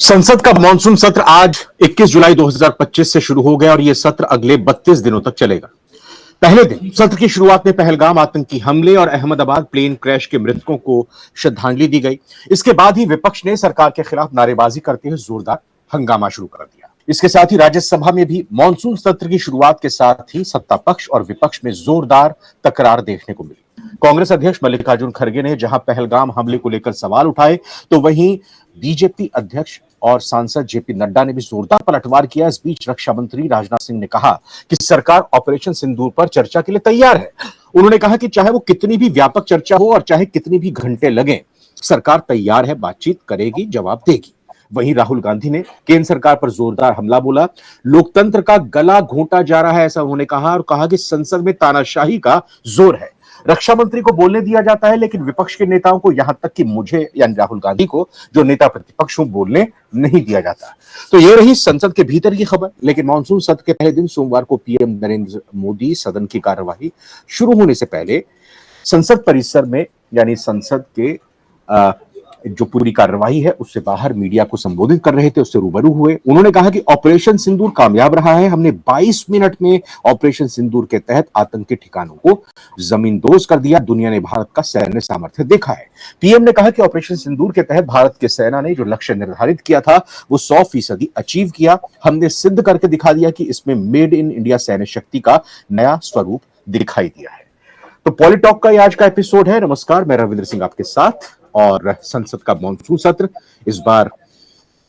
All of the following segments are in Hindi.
संसद का मानसून सत्र आज 21 जुलाई 2025 से शुरू हो गया और यह सत्र अगले 32 दिनों तक चलेगा। पहले दिन सत्र की शुरुआत में पहलगाम आतंकी हमले और अहमदाबाद प्लेन क्रैश के मृतकों को श्रद्धांजलि दी गई। इसके बाद ही विपक्ष ने सरकार के खिलाफ नारेबाजी करते हुए जोरदार हंगामा शुरू कर दिया। इसके साथ ही राज्यसभा में भी मानसून सत्र की शुरुआत के साथ ही सत्ता पक्ष और विपक्ष में जोरदार तकरार देखने को मिली। कांग्रेस अध्यक्ष मल्लिकार्जुन खड़गे ने जहां पहलगाम हमले को लेकर सवाल उठाए, तो वहीं बीजेपी अध्यक्ष और सांसद जेपी नड्डा ने भी जोरदार पलटवार किया। इस बीच रक्षा मंत्री राजनाथ सिंह ने कहा कि सरकार ऑपरेशन सिंदूर पर चर्चा के लिए तैयार है। उन्होंने कहा कि चाहे वो कितनी भी व्यापक चर्चा हो और चाहे कितनी भी घंटे लगे, सरकार तैयार है, बातचीत करेगी, जवाब देगी। वहीं राहुल गांधी ने केंद्र सरकार पर जोरदार हमला बोला। लोकतंत्र का गला घोंटा जा रहा है, ऐसा उन्होंने कहा और कहा कि संसद में तानाशाही का जोर है। रक्षा मंत्री को बोलने दिया जाता है, लेकिन विपक्ष के नेताओं को, यहां तक कि मुझे यानी राहुल गांधी को, जो नेता प्रतिपक्ष हूं, बोलने नहीं दिया जाता। तो ये रही संसद के भीतर की खबर। लेकिन मानसून सत्र के पहले दिन सोमवार को पीएम नरेंद्र मोदी सदन की कार्यवाही शुरू होने से पहले संसद परिसर में यानी संसद के जो पूरी कार्यवाही है उससे बाहर मीडिया को संबोधित कर रहे थे, उससे रूबरू हुए। उन्होंने कहा कि ऑपरेशन सिंदूर कामयाब रहा है। हमने 22 मिनट में ऑपरेशन सिंदूर के तहत आतंकी ठिकानों को जमींदोज कर दिया। दुनिया ने भारत का सैन्य सामर्थ्य देखा है। पीएम ने कहा कि ऑपरेशन सिंदूर के तहत भारत के सेना ने जो लक्ष्य निर्धारित किया था वो 100% अचीव किया। हमने सिद्ध करके दिखा दिया कि इसमें मेड इन इंडिया सैन्य शक्ति का नया स्वरूप दिखाई दिया है। तो पॉलिटॉक का आज का एपिसोड है। नमस्कार, मैं रविंद्र सिंह आपके साथ। और संसद का मानसून सत्र इस बार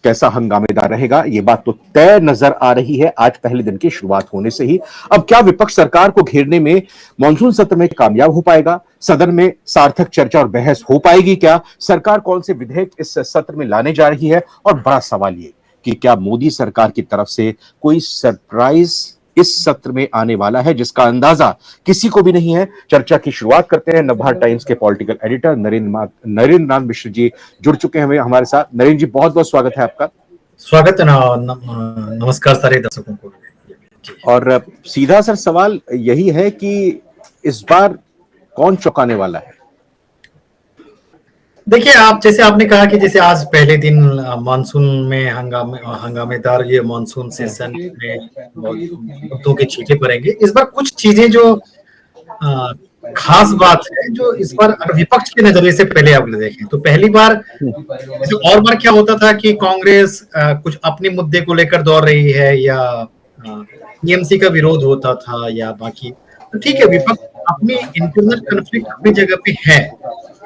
कैसा हंगामेदार रहेगा, ये बात तो तय नजर आ रही है आज पहले दिन की शुरुआत होने से ही। अब क्या विपक्ष सरकार को घेरने में मानसून सत्र में कामयाब हो पाएगा? सदन में सार्थक चर्चा और बहस हो पाएगी क्या? सरकार कौन से विधेयक इस सत्र में लाने जा रही है? और बड़ा सवाल ये कि क्या मोदी सरकार की तरफ से कोई सरप्राइज इस सत्र में आने वाला है, जिसका अंदाजा किसी को भी नहीं है। चर्चा की शुरुआत करते हैं। नवभारत टाइम्स के पॉलिटिकल एडिटर नरेंद्र नाथ मिश्र जी जुड़ चुके हैं हमारे साथ। नरेंद्र जी, बहुत बहुत स्वागत है आपका। स्वागत है। नमस्कार सारे दर्शकों को। और सीधा सर सवाल यही है कि इस बार कौन चौंकाने वाला है? देखिए, जैसे आपने कहा कि जैसे आज पहले दिन मानसून में हंगामेदार ये मानसून सेशन में मुद्दों के छींटे पड़ेंगे। इस बार कुछ चीजें जो खास बात है, जो इस बार विपक्ष के नजरिए से पहले आप देखें तो पहली बार और बार क्या होता था कि कांग्रेस कुछ अपने मुद्दे को लेकर दौड़ रही है या टीएमसी का विरोध होता था या बाकी, तो ठीक है, विपक्ष अपनी इंटरनल कन्फ्लिक्ट अपनी जगह पे है।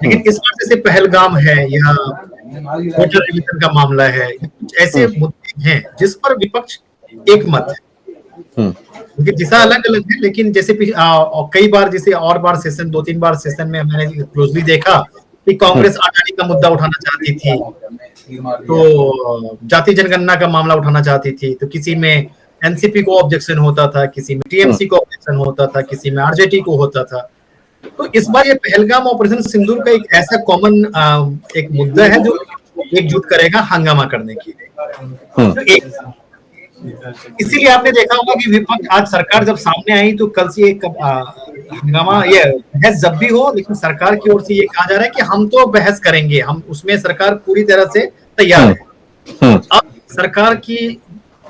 लेकिन इस बार जैसे पहलगाम है या वोटर रिविजन का मामला है, कुछ ऐसे मुद्दे हैं जिस पर विपक्ष एक मत है। दिशा अलग अलग है, लेकिन जैसे कई बार जैसे और बार सेशन 2-3 बार सेशन में मैंने क्लोजली देखा कि कांग्रेस अडानी का मुद्दा उठाना चाहती थी, तो जाति जनगणना का मामला उठाना चाहती थी, तो किसी में एनसीपी को ऑब्जेक्शन होता था, किसी में टीएमसी को ऑब्जेक्शन होता था, किसी में आरजेडी को होता था। तो इस बार ये पहलगाम ऑपरेशन सिंदूर का एक ऐसा कॉमन एक मुद्दा है जो एकजुट करेगा हंगामा करने के लिए। इसीलिए आपने देखा होगा कि विपक्ष आज सरकार जब सामने आई तो कल से एक हंगामा, ये बहस जब भी हो, लेकिन सरकार की ओर से ये कहा जा रहा है कि हम तो बहस करेंगे, हम उसमें सरकार पूरी तरह से तैयार है। अब सरकार की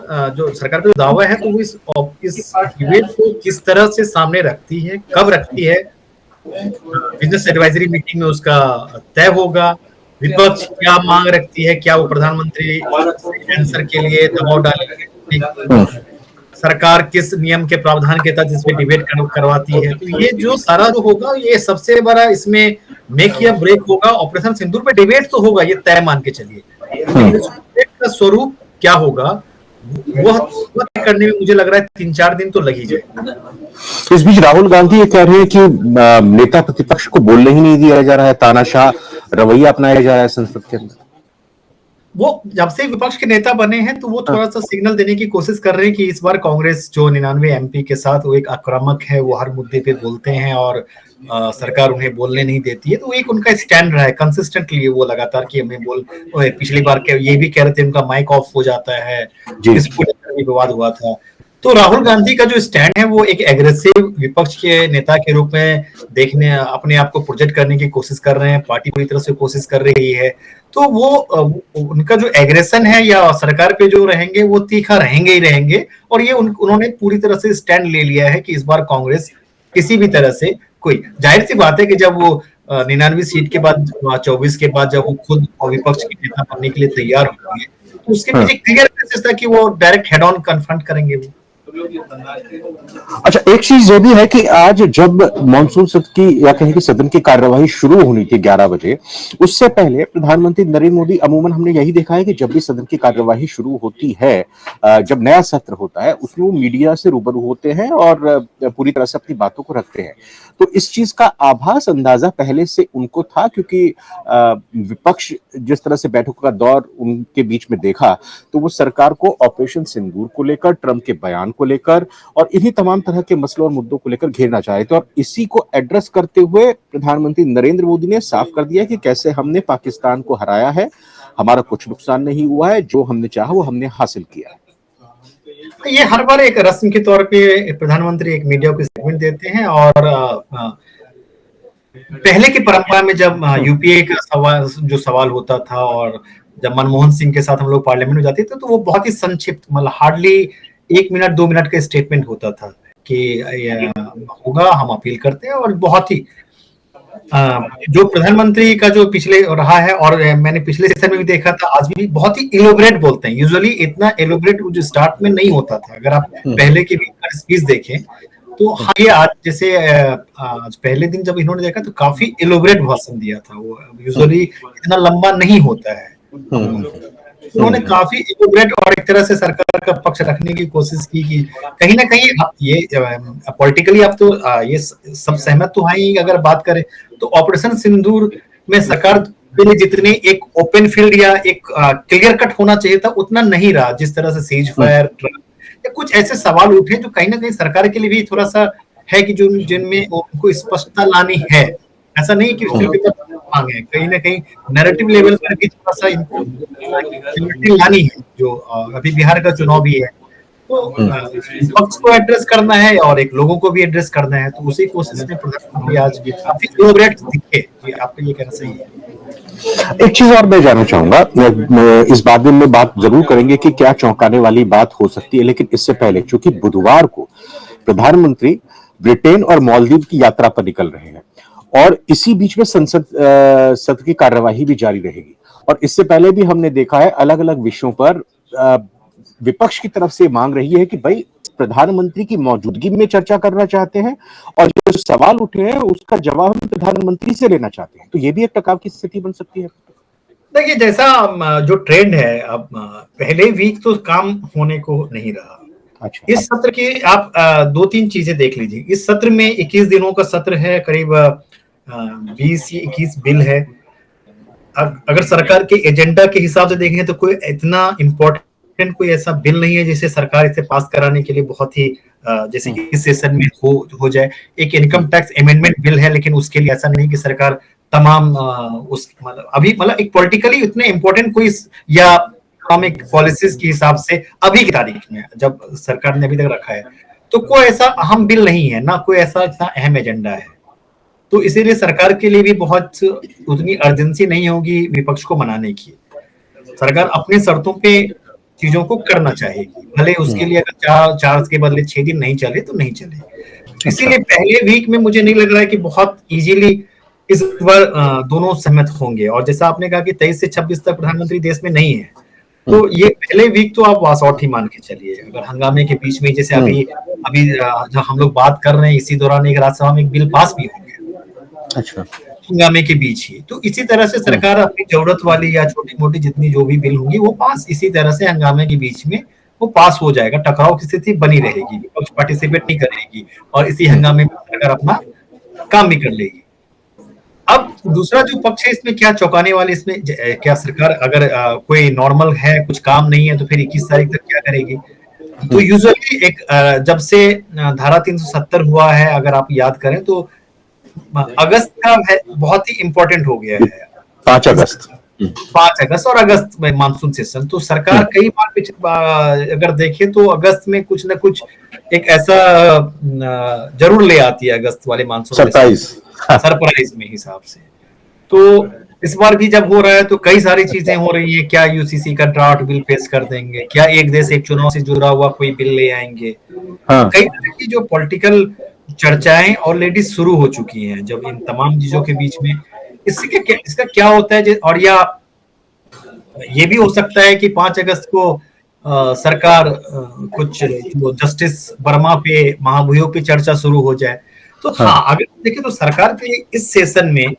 जो सरकार का दावा है तो वो इस डिबेट को किस तरह से सामने रखती है, कब रखती है, बिजनेस एडवाइजरी मीटिंग में उसका तय होगा। विपक्ष क्या मांग रखती है, क्या वो प्रधानमंत्री आंसर के लिए दबाव डालेगी, सरकार किस नियम के प्रावधान के तहत इसमें डिबेट करवाती है, तो ये जो सारा जो होगा ये सबसे बड़ा इसमें मेक या ब्रेक होगा। ऑपरेशन सिंदूर पे डिबेट तो होगा, ये तय मान के चलिए, डिबेट का स्वरूप क्या होगा वह करने में मुझे लग रहा है 3-4 दिन तो लग ही जाए। इस बीच राहुल गांधी ये कह रहे हैं कि नेता प्रतिपक्ष को बोलने ही नहीं दिया जा रहा है, तानाशाह रवैया अपनाया जा रहा है संसद के अंदर। वो जब से विपक्ष के नेता बने हैं तो वो थोड़ा सा सिग्नल देने की कोशिश कर रहे हैं कि इस बार कांग्रेस जो 99 एमपी के साथ वो एक आक्रामक है, वो हर मुद्दे पे बोलते हैं और सरकार उन्हें बोलने नहीं देती है। तो एक उनका स्टैंड रहा है कंसिस्टेंटली, वो लगातार कि हमें पिछली बार के ये भी कह रहे थे उनका माइक ऑफ हो जाता है, इसको लेकर भी विवाद हुआ था। तो राहुल गांधी का जो स्टैंड है वो एक एग्रेसिव विपक्ष के नेता के रूप में देखने अपने आप को प्रोजेक्ट करने की कोशिश कर रहे हैं, पार्टी पूरी तरह से कोशिश कर रही है। तो वो उनका जो एग्रेशन है या सरकार पे जो रहेंगे वो तीखा रहेंगे ही रहेंगे। और ये उन्होंने पूरी तरह से स्टैंड ले लिया है कि इस बार कांग्रेस किसी भी तरह से कोई, जाहिर सी बात है कि जब वो 99 सीट के बाद 24 के बाद जब वो खुद विपक्ष के नेता बनने के लिए तैयार होंगे तो उसके पीछे क्लियर मैसेज था कि वो डायरेक्ट हेड ऑन कन्फ्रंट करेंगे वो। अच्छा, एक चीज ये भी है कि आज जब मॉनसून सत्र की या कहें कि सदन की कार्यवाही शुरू होनी थी 11 बजे, उससे पहले प्रधानमंत्री नरेंद्र मोदी, अमूमन हमने यही देखा है कि जब भी सदन की कार्यवाही शुरू होती है, जब नया सत्र होता है, उसमें वो मीडिया से रूबरू होते हैं और पूरी तरह से अपनी बातों को रखते हैं। तो इस चीज का आभास, अंदाजा पहले से उनको था, क्योंकि विपक्ष जिस तरह से बैठकों का दौर उनके बीच में देखा, तो वो सरकार को ऑपरेशन सिंदूर को लेकर, ट्रंप के बयान को लेकर और इन्हीं तमाम तरह के मसलों और मुद्दों को लेकर घेरना चाहे थे। और इसी को एड्रेस करते हुए प्रधानमंत्री नरेंद्र मोदी ने साफ कर दिया कि कैसे हमने पाकिस्तान को हराया है, हमारा कुछ नुकसान नहीं हुआ है, जो हमने चाहा वो हमने हासिल किया है। ये हर बार एक रस्म के तौर पे प्रधानमंत्री एक मीडिया को स्टेटमेंट देते हैं। और पहले की परंपरा में जब यूपीए का सवाल होता था और जब मनमोहन सिंह के साथ हम लोग पार्लियामेंट में जाते थे तो वो बहुत ही संक्षिप्त, मतलब हार्डली 1 मिनट 2 मिनट का स्टेटमेंट होता था कि होगा, हम अपील करते हैं। और बहुत ही जो प्रधानमंत्री का जो पिछले रहा है, और मैंने पिछले सेशन में भी देखा था, आज भी बहुत ही इलोबरेट बोलते हैं। यूजुअली इतना इलोबरेट जो स्टार्ट में नहीं होता था। अगर आप पहले की भी स्पीच देखें तो हाँ, ये आज जैसे आज पहले दिन जब इन्होंने देखा तो काफी इलोबरेट भाषण दिया था। वो यूजुअली इतना लंबा नहीं होता है। उन्होंने काफी इलोबरेट और एक तरह से सरकार का पक्ष रखने की कोशिश की कि कहीं ना कहीं ये पॉलिटिकली अब तो ये सब सहमत तो हैं ही। अगर बात करें तो ऑपरेशन सिंदूर में सरकार के लिए जितने एक ओपन फील्ड या एक क्लियर कट होना चाहिए था उतना नहीं रहा। जिस तरह से सीज फायर या कुछ ऐसे सवाल उठे जो कहीं ना कहीं सरकार के लिए भी थोड़ा सा है कि जो जिनमें उनको स्पष्टता लानी है। ऐसा नहीं कि मांगे, कहीं ना कहीं नैरेटिव लेवल पर भी थोड़ा सा इनको लानी है। जो अभी बिहार का चुनाव भी है तो पक्ष को एड्रेस करना है और एक लोगों को भी एड्रेस करना है। तो उसी कोशिश में प्रधानमंत्री आज काफी इलोबरेट दिखे। आपको ये कहना सही है। एक चीज और मैं जानना चाहूंगा, इस बारे में बात जरूर करेंगे कि क्या चौंकाने वाली बात हो सकती है, लेकिन इससे पहले चूंकि बुधवार को प्रधानमंत्री ब्रिटेन और मालदीव की यात्रा पर निकल रहे हैं और इसी बीच में संसद सत्र की कार्यवाही भी जारी रहेगी, और इससे पहले भी हमने देखा है अलग अलग विषयों पर विपक्ष की तरफ से मांग रही है कि भाई प्रधानमंत्री की मौजूदगी में चर्चा करना चाहते हैं और जो सवाल उठे हैं उसका जवाब हम प्रधानमंत्री से लेना चाहते हैं। तो ये भी एक टकराव की स्थिति बन सकती है। देखिए, जैसा जो ट्रेंड है, अब पहले वीक तो काम होने को नहीं रहा। अच्छा, इस सत्र की आप 2-3 चीजें देख लीजिए। इस सत्र में 21 दिनों का सत्र है, करीब 20 या 21 बिल है। अगर सरकार के एजेंडा के हिसाब से देखें तो कोई इतना इम्पोर्टेंट कोई ऐसा बिल नहीं है जिसे सरकार इसे पास कराने के लिए बहुत ही जैसे इस सेशन में हो जाए। एक इनकम टैक्स अमेंडमेंट बिल है, लेकिन उसके लिए ऐसा नहीं कि सरकार तमाम उस अभी एक पॉलिटिकली इतने इम्पोर्टेंट कोई या इकोनॉमिक पॉलिसीज के हिसाब से अभी की तारीख में जब सरकार ने अभी तक रखा है तो कोई ऐसा अहम बिल नहीं है, ना कोई ऐसा इतना अहम एजेंडा है। तो इसीलिए सरकार के लिए भी बहुत उतनी अर्जेंसी नहीं होगी विपक्ष को मनाने की। सरकार अपनी शर्तों पे चीजों को करना चाहेगी, भले उसके लिए अगर 4 के बदले 6 दिन नहीं चले तो नहीं चले। इसीलिए पहले वीक में मुझे नहीं लग रहा है कि बहुत इजीली इस बार दोनों सहमत होंगे। और जैसा आपने कहा कि 23 से 26 तक प्रधानमंत्री देश में नहीं है, तो ये पहले वीक तो आप वॉस आउट ही मान के चलिए। अगर हंगामे के बीच में, जैसे अभी जब हम लोग बात कर रहे हैं, इसी दौरान एक राज्यसभा में एक बिल पास भी हो गया। अच्छा, हंगामे के बीच ही। तो इसी तरह से सरकार अपनी जरूरत वाली या छोटी मोटी जितनी जो भी बिल होंगी वो पास इसी तरह से हंगामे के बीच में वो पास हो जाएगा। टकराव की स्थिति बनी रहेगी, विपक्ष पार्टिसिपेट नहीं करेगी और इसी हंगामे में सरकार अपना काम भी कर लेगी। अब दूसरा जो पक्ष है, इसमें क्या चौंकाने वाले, इसमें क्या सरकार अगर कोई नॉर्मल है, कुछ काम नहीं है तो फिर 21 तारीख तक क्या करेगी? तो यूजुअली एक जब से धारा 370 हुआ है, अगर आप याद करें तो अगस्त का बहुत ही इंपॉर्टेंट हो गया है। 5 अगस्त 5 अगस्त और अगस्त में मानसून सेशन। तो सरकार कई बार अगर देखे तो अगस्त में कुछ ना कुछ एक ऐसा जरूर ले आती है अगस्त वाले मानसून सरप्राइज। सरप्राइज में हिसाब से। तो इस बार भी जब हो रहा है तो कई सारी चीजें हो रही है। क्या यूसीसी का ड्राफ्ट बिल पेश कर देंगे, क्या एक देश एक चुनाव से जुड़ा हुआ कोई बिल ले आएंगे। हाँ। कई तरह की जो पॉलिटिकल चर्चाएं ऑलरेडी शुरू हो चुकी हैं जब इन तमाम चीजों के बीच में। इसका क्या होता है और या ये भी हो सकता है कि 5 अगस्त को सरकार कुछ जस्टिस वर्मा पे महाभियोग पे चर्चा शुरू हो जाए। तो हाँ, अगर देखें तो सरकार के इस सेशन में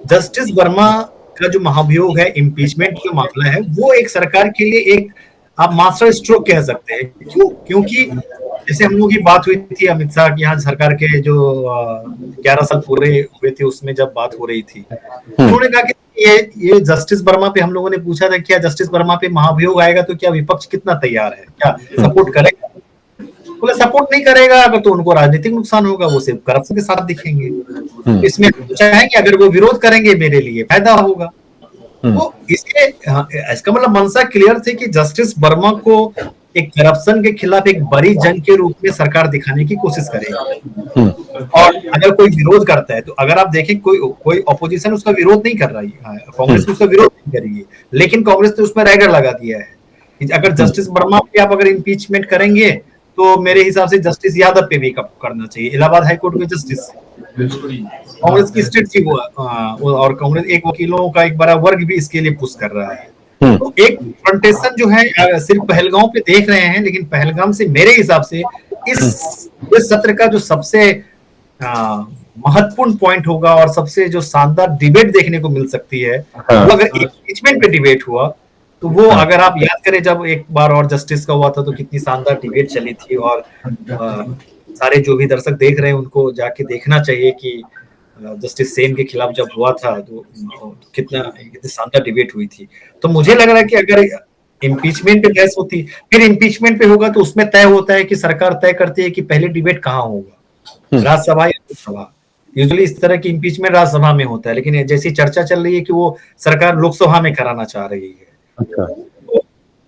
जस्टिस वर्मा का जो महाभियोग है, इम्पीचमेंट जो मामला है, वो एक सरकार के लिए एक आप मास्टर स्ट्रोक कह सकते हैं। क्यों? क्योंकि जैसे हम लोग की बात हुई थी अमित शाह की यहाँ सरकार के जो 11 साल पूरे हुए थे उसमें जब बात हो रही थी, उन्होंने कहा कि ये जस्टिस वर्मा पे हम लोगों ने पूछा था क्या जस्टिस वर्मा पे महाभियोग आएगा तो क्या विपक्ष कितना तैयार है, क्या सपोर्ट करेगा? बोले सपोर्ट नहीं करेगा अगर तो उनको राजनीतिक नुकसान होगा, वो सिर्फ करप्शन के साथ दिखेंगे। इसमें चाहेंगे अगर वो विरोध करेंगे मेरे लिए फायदा होगा। तो इसलिए इसका मतलब मंशा क्लियर थे कि जस्टिस वर्मा को एक करप्शन के खिलाफ एक बड़ी जंग के रूप में सरकार दिखाने की कोशिश करेगी। और अगर कोई विरोध करता है तो अगर आप देखें कोई ऑपोजिशन उसका विरोध नहीं कर रही है, कांग्रेस उसका विरोध नहीं करेगी, लेकिन कांग्रेस ने उसमें राइडर लगा दिया है कि अगर जस्टिस वर्मा पे आप अगर इम्पीचमेंट करेंगे तो मेरे हिसाब से जस्टिस यादव पे भी करना चाहिए, इलाहाबाद हाईकोर्ट में जस्टिस। कांग्रेस की स्ट्रेटजी वो और कांग्रेस एक वकीलों का एक बड़ा वर्ग भी इसके लिए पुश कर रहा है। तो एक फ्रंटेशन जो है सिर्फ पहलगाम पे देख रहे हैं, लेकिन पहलगाम से मेरे हिसाब से इस सत्र का जो सबसे महत्वपूर्ण पॉइंट होगा और सबसे जो शानदार डिबेट देखने को मिल सकती है, वो अगर इम्पीचमेंट पे डिबेट हुआ तो वो अगर आप याद करें जब एक बार और जस्टिस का हुआ था तो कितनी शानदार डिबेट चली थी। और सारे जो भी दर्शक देख रहे हैं उनको जाके देखना चाहिए कि जस्टिस सेन के खिलाफ जब हुआ था तो कितनी शानदार डिबेट हुई थी। तो मुझे लग रहा है कि अगर इम्पीचमेंट पे बहस होती फिर इम्पीचमेंट पे होगा तो उसमें तय होता है कि सरकार तय करती है कि पहले डिबेट कहाँ होगा, राज्यसभा या लोकसभा। यूजुअली इस तरह की इम्पीचमेंट राज्यसभा में होता है, लेकिन जैसी चर्चा चल रही है कि वो सरकार लोकसभा में कराना चाह रही है। तो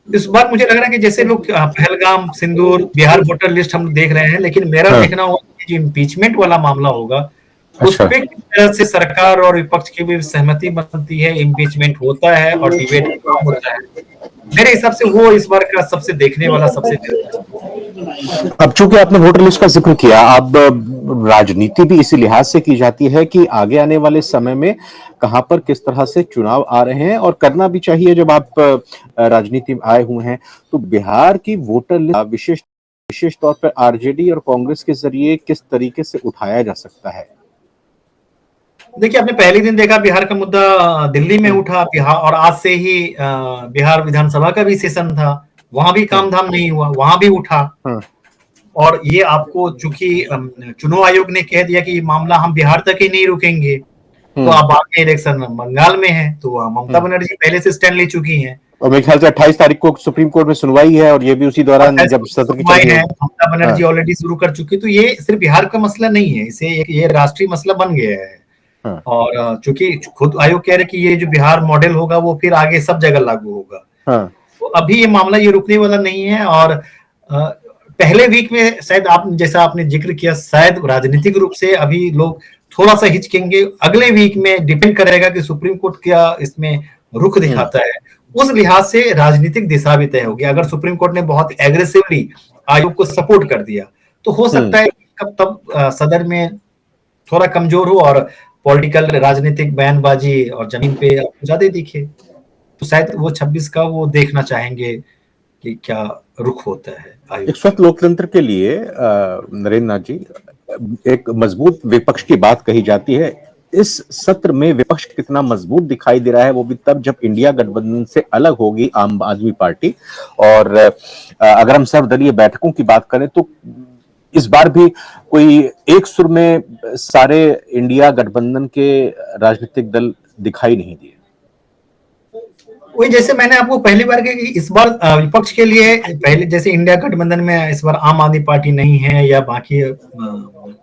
इस बार मुझे लग रहा है कि जैसे लोग पहलगाम, सिंदूर, बिहार वोटर लिस्ट हम देख रहे हैं, लेकिन मेरा देखना होगा कि जो इम्पीचमेंट वाला मामला होगा उस पे किस तरह से सरकार और विपक्ष की भी सहमति बनती है, इम्पीचमेंट होता है और डिबेट होता है। मेरे हिसाब से वो इस बार का सबसे देखने वाला सबसे। अब चूंकि आपने वोटर लिस्ट का जिक्र किया, अब राजनीति भी इसी लिहाज से की जाती है कि आगे आने वाले समय में कहां पर किस तरह से चुनाव आ रहे हैं, और करना भी चाहिए जब आप राजनीति में आए हुए हैं। तो बिहार की वोटर लिस्ट विशेष तौर पर आरजेडी और कांग्रेस के जरिए किस तरीके से उठाया जा सकता है? देखिए, आपने पहले दिन देखा बिहार का मुद्दा दिल्ली में उठा, बिहार, और आज से ही बिहार विधानसभा का भी सेशन था, वहां भी काम धाम नहीं हुआ, वहां भी उठा। और ये आपको चूंकि चुनाव आयोग ने कह दिया कि ये मामला हम बिहार तक ही नहीं रुकेंगे, तो अब बाद में इलेक्शन बंगाल में है, तो ममता बनर्जी पहले से स्टैंड ले चुकी हैं। और मेरे ख्याल से 28 तारीख को सुप्रीम कोर्ट में सुनवाई है, और ये भी उसी दौरान जब सत्र की सुनवाई है, ममता बनर्जी ऑलरेडी शुरू कर चुकी। तो ये सिर्फ बिहार का मसला नहीं है, इसे ये राष्ट्रीय मसला बन गया है। और चूंकि खुद आयोग कह रहे कि ये जो बिहार मॉडल होगा वो फिर आगे सब जगह लागू होगा। तो अभी ये मामला ये रुकने वाला नहीं है। और पहले वीक में शायद आप जैसा आपने जिक्र किया, शायद राजनीतिक रूप से अभी लोग थोड़ा सा हिचकेंगे। अगले वीक में डिपेंड करेगा कि सुप्रीम कोर्ट क्या इसमें रुख दिखाता है, उस लिहाज से राजनीतिक दिशा भी तय होगी। अगर सुप्रीम कोर्ट ने बहुत एग्रेसिवली आयोग को सपोर्ट कर दिया तो हो सकता है कब तब सदन में थोड़ा कमजोर हो और पॉलिटिकल राजनीतिक बयानबाजी और जमीन पे ज्यादा दिखे। तो शायद वो 26 का वो देखना चाहेंगे कि क्या रुख होता है। एक स्वस्थ लोकतंत्र के लिए नरेंद्र नाथ जी, एक मजबूत विपक्ष की बात कही जाती है। इस सत्र में विपक्ष कितना मजबूत दिखाई दे रहा है वो भी तब जब इंडिया गठबंधन से अलग होगी आम आदमी पार्टी। और अगर हम सर्वदलीय बैठकों की बात करें तो इस बार भी कोई एक सुर में सारे इंडिया गठबंधन के राजनीतिक दल दिखाई नहीं दिए। वही जैसे मैंने आपको पहली बार कहा कि इस बार विपक्ष के लिए पहले जैसे इंडिया गठबंधन में इस बार आम आदमी पार्टी नहीं है, या बाकी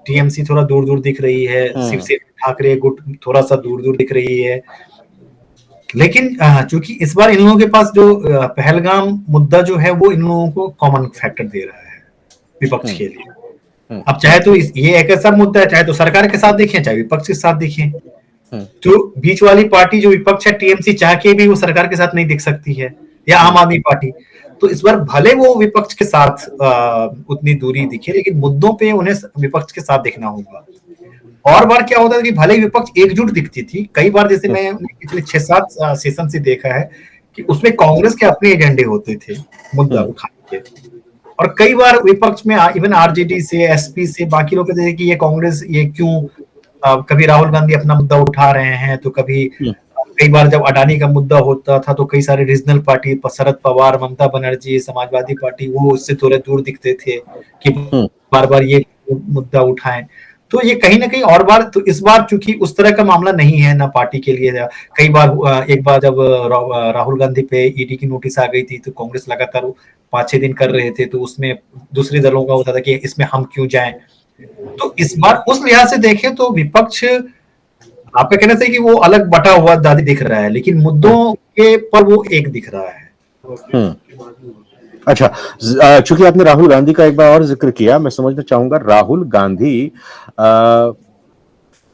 टीएमसी थोड़ा दूर दूर दिख रही है, शिवसेना ठाकरे गुट थोड़ा सा दूर दूर दिख रही है। लेकिन चूंकि इस बार इन लोगों के पास जो पहलगाम मुद्दा जो है वो इन लोगों को कॉमन फैक्टर दे रहा है विपक्ष के लिए। अब चाहे तो ये एक ऐसा मुद्दा है, चाहे तो सरकार के साथ देखें चाहे विपक्ष के साथ देखें, तो बीच वाली पार्टी जो विपक्ष है टीएमसी चाह के भी वो सरकार के साथ नहीं दिख सकती है, या आम आदमी पार्टी। तो इस बार भले वो विपक्ष के साथ उतनी दूरी दिखे, लेकिन मुद्दों पे उन्हें विपक्ष के साथ देखना होगा। और बार क्या होता है कि भले विपक्ष एकजुट दिखती थी, कई बार जैसे मैं पिछले 6-7 सेशन से देखा है कि उसमें कांग्रेस के अपने एजेंडे होते थे मुद्दा उठाने के, और कई बार विपक्ष में इवन आरजेडी से, एसपी से, बाकी लोग कहते थे कि ये कांग्रेस ये क्यों कभी राहुल गांधी अपना मुद्दा उठा रहे हैं, तो कभी कई बार जब अडानी का मुद्दा होता था तो कई सारे regional party, Sharad Pawar, Mamata Banerjee, Samajwadi party, वो उससे थोड़े दूर दिखते थे कि बार बार ये मुद्दा उठाएं। तो ये कहीं ना कहीं और बार, तो इस बार चूंकि उस तरह का मामला नहीं है ना पार्टी के लिए। कई बार एक बार जब राहुल गांधी पे ईडी की नोटिस आ गई थी तो कांग्रेस लगातार 5-6 दिन कर रहे थे, तो उसमें दूसरे दलों का होता था कि इसमें हम क्यों जाएं। तो इस बार उस लिहाज से देखें तो विपक्ष, आपका कहना चाहिए कि वो अलग बटा हुआ दादी दिख रहा है, लेकिन मुद्दों के पर वो एक दिख रहा है। अच्छा, चूंकि आपने राहुल गांधी का एक बार और जिक्र किया, मैं समझना चाहूंगा राहुल गांधी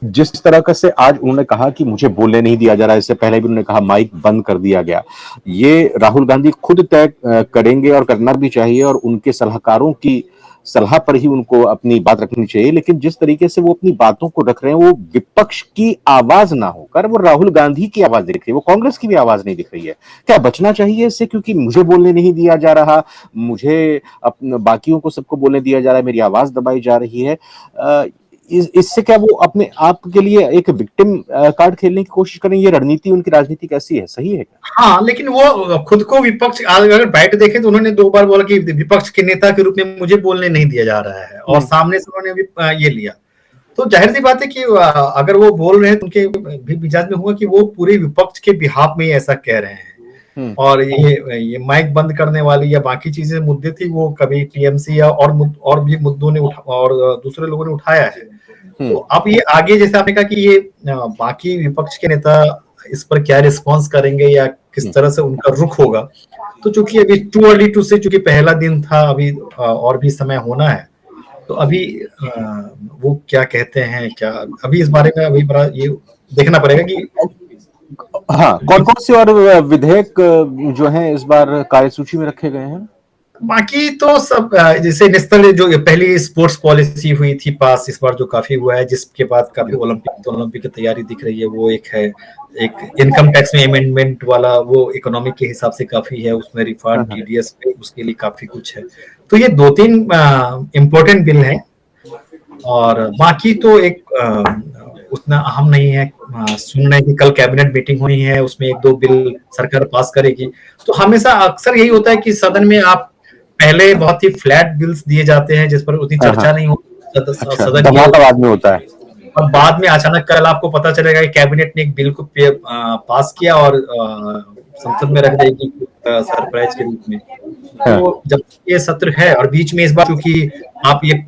जिस तरह का से आज उन्होंने कहा कि मुझे बोलने नहीं दिया जा रहा है, इससे पहले भी उन्होंने कहा माइक बंद कर दिया गया, ये राहुल गांधी खुद तय करेंगे और करना भी चाहिए और उनके सलाहकारों की सलाह पर ही उनको अपनी बात रखनी चाहिए। लेकिन जिस तरीके से वो अपनी बातों को रख रहे हैं, वो विपक्ष की आवाज ना होकर वो राहुल गांधी की आवाज दिख रही है, वो कांग्रेस की भी आवाज नहीं दिख रही है। क्या बचना चाहिए इससे, क्योंकि मुझे बोलने नहीं दिया जा रहा, मुझे बाकियों को सबको बोलने दिया जा रहा है, मेरी आवाज दबाई जा रही है, इससे क्या वो अपने आप के लिए एक विक्टिम कार्ड खेलने की कोशिश करें? ये रणनीति, उनकी राजनीति कैसी है, सही है क्या? हाँ, लेकिन वो खुद को विपक्ष, अगर बैठ देखें तो उन्होंने 2 बार बोला कि विपक्ष के नेता के रूप में मुझे बोलने नहीं दिया जा रहा है, और सामने से उन्होंने भी ये लिया। तो जाहिर सी बात है कि अगर वो बोल रहे हैं तो उनके भी मिजाज में हुआ कि वो पूरे विपक्ष के बिहाफ में ऐसा कह रहे हैं। और ये माइक बंद करने वाली या बाकी चीजें मुद्दे थी, वो कभी टीएमसी या और भी मुद्दों ने और दूसरे लोगों ने उठाया है। तो अब ये आगे, जैसे आपने कहा कि ये बाकी विपक्ष के नेता इस पर क्या रिस्पॉन्स करेंगे या किस तरह से उनका रुख होगा, तो चूंकि अभी टू अर्ली टू से, चूंकि पहला दिन था, अभी और भी समय होना है, तो अभी वो क्या कहते हैं, क्या अभी इस बारे में अभी बड़ा ये देखना पड़ेगा कि हाँ, कौन कौन से और विधेयक जो हैं इस बार कार्यसूची में रखे गए हैं। बाकी तो सब, जैसे नेशनल जो पहली स्पोर्ट्स पॉलिसी हुई थी पास, इस बार जो काफी हुआ है, जिसके बाद काफी ओलंपिक की तैयारी दिख रही है, वो एक है। एक इनकम टैक्स में अमेंडमेंट वाला, वो इकोनॉमिक के हिसाब से काफी है, उसमें रिफंड टीडीएस पे, उसके लिए काफी कुछ है। तो ये 2-3 इम्पोर्टेंट बिल हैं, और बाकी तो एक उतना अहम नहीं है। सुन रहे कि कल कैबिनेट मीटिंग हुई है, उसमें 1-2 बिल सरकार पास करेगी। तो हमेशा अक्सर यही होता है कि सदन में आप पहले बहुत ही फ्लैट बिल्स दिए जाते हैं जिस पर उतनी चर्चा नहीं होती, सदन में होता है, और बाद में अचानक कल आपको पता चलेगा कि कैबिनेट ने एक बिल को पास किया और संसद में रख देगी सरप्राइज के रूप में। तो जब ये सत्र है, और बीच में इस बार क्योंकि आप ये,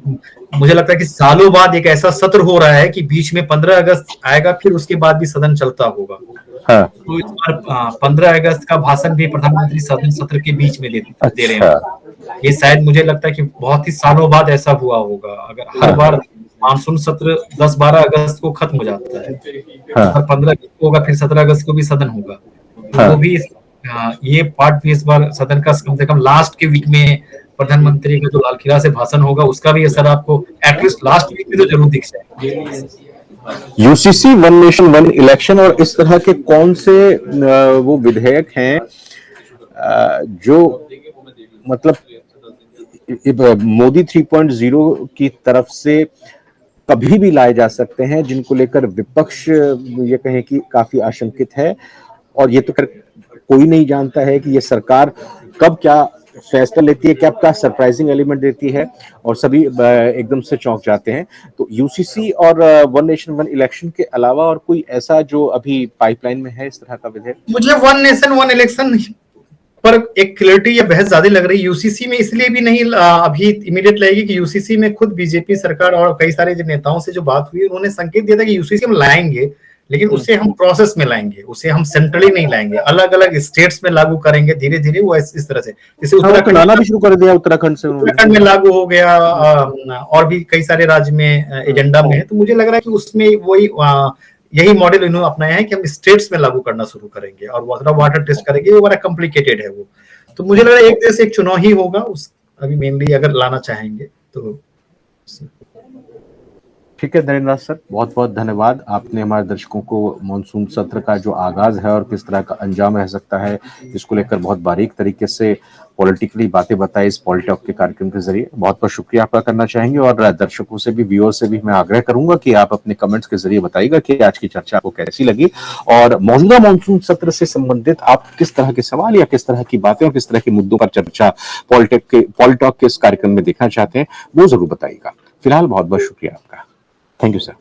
मुझे लगता है कि सालों बाद एक ऐसा सत्र हो रहा है कि बीच में 15 अगस्त आएगा, फिर उसके बाद भी सदन चलता होगा। तो इस बार 15 अगस्त का भाषण भी प्रधानमंत्री सदन सत्र के बीच में दे रहे हैं। ये शायद मुझे लगता है कि बहुत ही सालों बाद ऐसा हुआ होगा। अगर हर बार मानसून सत्र 10-12 अगस्त को खत्म हो जाता है, 15 अगस्त को होगा, फिर 17 अगस्त को भी सदन होगा, तो वो भी ये पार्ट भी इस बार सदन का कम से कम लास्ट के वीक में प्रधानमंत्री का जो लाल किला से भाषण होगा, उसका भी असर आपको एटलीस्ट लास्ट वीक में तो जरूर दिख जाएगा। UCC, one nation one election और इस तरह के कौन से वो विधेयक हैं जो मतलब मोदी 3.0 की तरफ से कभी भी लाए जा सकते हैं, जिनको लेकर विपक्ष ये कहें कि काफी आशंकित है, और ये तो कोई नहीं जानता है कि ये सरकार कब क्या फैसला लेती है, कब क्या सरप्राइजिंग एलिमेंट देती है, और सभी एकदम से चौंक जाते हैं। तो यूसीसी और वन नेशन वन इलेक्शन के अलावा और कोई ऐसा जो अभी पाइपलाइन में है इस तरह का विधेयक? मुझे वन नेशन वन इलेक्शन पर एक क्लैरिटी या बहस ज्यादा लग रही है। यूसीसी में इसलिए भी नहीं अभी इमीडिएट लगेगी कि यूसीसी में खुद बीजेपी सरकार और कई सारे जो नेताओं से जो बात हुई, उन्होंने संकेत दिया था कि यूसीसी हम लाएंगे, लेकिन उसे हम प्रोसेस में लाएंगे, उसे हम सेंट्रली नहीं लाएंगे, अलग अलग स्टेट्स में लागू करेंगे धीरे धीरे। वो इस तरह से, जैसे उत्तराखंड लाना भी शुरू कर दिया उत्तराखंड से उन्होंने। उत्तराखंड में लागू हो गया, और भी कई सारे राज्य में एजेंडा में है। तो मुझे लग रहा है कि उसमें वही यही मॉडल इन्होंने अपनाया है कि हम स्टेट्स में लागू करना शुरू करेंगे और वाटर टेस्ट करेंगे। वो बड़ा कॉम्प्लिकेटेड है वो। तो मुझे लग रहा है एक तरह से एक चुनाव ही होगा उस, अभी मेनली अगर लाना चाहेंगे तो। ठीक है नरेंद्र नाथ सर, बहुत बहुत धन्यवाद। आपने हमारे दर्शकों को मानसून सत्र का जो आगाज है और किस तरह का अंजाम रह सकता है, इसको लेकर बहुत बारीक तरीके से पॉलिटिकली बातें बताई इस पॉलिटॉक के कार्यक्रम के जरिए। बहुत बहुत शुक्रिया आपका करना चाहेंगे और दर्शकों से भी, व्यूअर्स से भी मैं आग्रह करूंगा कि आप अपने कमेंट्स के जरिए बताइएगा कि आज की चर्चा आपको कैसी लगी और मौजूदा मानसून सत्र से संबंधित आप किस तरह के सवाल या किस तरह की बातें और किस तरह के मुद्दों पर चर्चा पॉलिटॉक के इस कार्यक्रम में देखना चाहते हैं, वो जरूर बताइएगा। फिलहाल बहुत बहुत शुक्रिया आपका। Thank you, sir.